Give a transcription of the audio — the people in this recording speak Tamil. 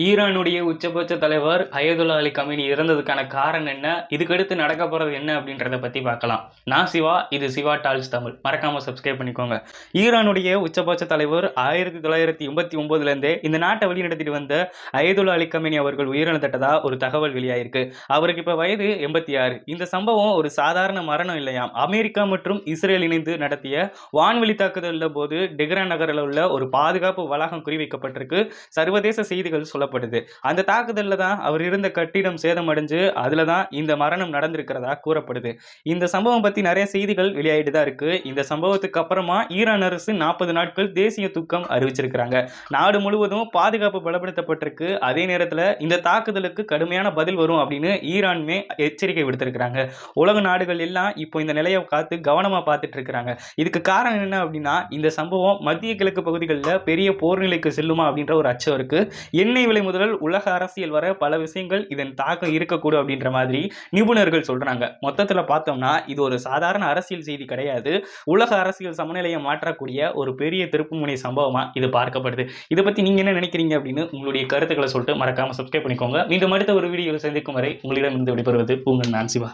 ஈரானுடைய உச்சபட்ச தலைவர் அயதுல்லா அலி கமேனி இறந்ததுக்கான காரணம் என்ன, இதுக்கடுத்து நடக்க போறது என்ன அப்படின்றத பத்தி பார்க்கலாம். நான் சிவா, இது சிவா டால்ஸ் தமிழ். மறக்காம சப்ஸ்கிரைப் பண்ணிக்கோங்க. ஈரானுடைய உச்சபட்ச தலைவர் 1989 இருந்தே இந்த நாட்டை வழிநடத்திட்டு வந்த அயதுல்லா அலி கமேனி அவர்கள் உயிரிழந்துட்டதா ஒரு தகவல் வெளியாயிருக்கு. அவருக்கு இப்ப வயது 86. இந்த சம்பவம் ஒரு சாதாரண மரணம் இல்லையாம். அமெரிக்கா மற்றும் இஸ்ரேல் இணைந்து நடத்திய வான்வெளி தாக்குதல் போது டெஹ்ரான் நகரில் உள்ள ஒரு பாதுகாப்பு வளாகம் குறிவைக்கப்பட்டிருக்கு. சர்வதேச செய்திகள் சொல்லப்படுது. அந்த தாக்குதல்ல தான் அவர் இருந்த கட்டிடம் சேதமடைஞ்சு அதுல தான் இந்த மரணம் நடந்திருக்கிறதா கூறப்படுது. இந்த சம்பவம் பத்தி நிறைய செய்திகள் வெளியாயிட்டு தான் இருக்கு. இந்த சம்பவத்துக்கு அப்புறமா ஈரான் அரசு 40 நாட்கள் தேசிய துக்கம் அறிவிச்சிருக்கிறாங்க. நாடு முழுவதும் பாதுகாப்பு பலப்படுத்தப்பட்டிருக்கு. அதே நேரத்தில் இந்த தாக்குதலுக்கு கடுமையான பதில் வரும் அப்படின்னு ஈரானுமே எச்சரிக்கை விடுத்திருக்கிறாங்க. உலக நாடுகள் எல்லாம் இப்போ இந்த நிலையை காத்து கவனமா பார்த்துட்டு இருக்கிறாங்க. இதுக்கு காரணம் என்ன அப்படின்னா, இந்த சம்பவம் மத்திய கிழக்கு பகுதிகளில் பெரிய போர் நிலைக்கு செல்லுமா அப்படின்ற ஒரு அச்சம் இருக்கு. எண்ணெய் விலை முதல் உலக அரசியல் வர பல விஷயங்கள் இதன் தாக்கம் இருக்கக்கூடும் அப்படின்ற மாதிரி நிபுணர்கள் சொல்றாங்க. மொத்தத்துல பார்த்தோம்னா இது ஒரு சாதாரண அரசியல் செய்தி கிடையாது. உலக அரசியல் சமநிலையை மாற்றக்கூடிய ஒரு பெரிய திருப்புமுனை சம்பவமா இது பார்க்கப்படுது. இதை பத்தி நீங்க என்ன நினைக்கிறீங்க அப்படின்னு உங்களுடைய கருத்துக்களை சொல்லிட்டு மறக்காம சப்ஸ்கிரைப் பண்ணிக்கோங்க. மீண்டும் அடுத்த ஒரு வீடியோவில் சந்திக்கும் வரை உங்களிடம் இருந்து விடைபெறுவது உங்கள் நான் சிவா.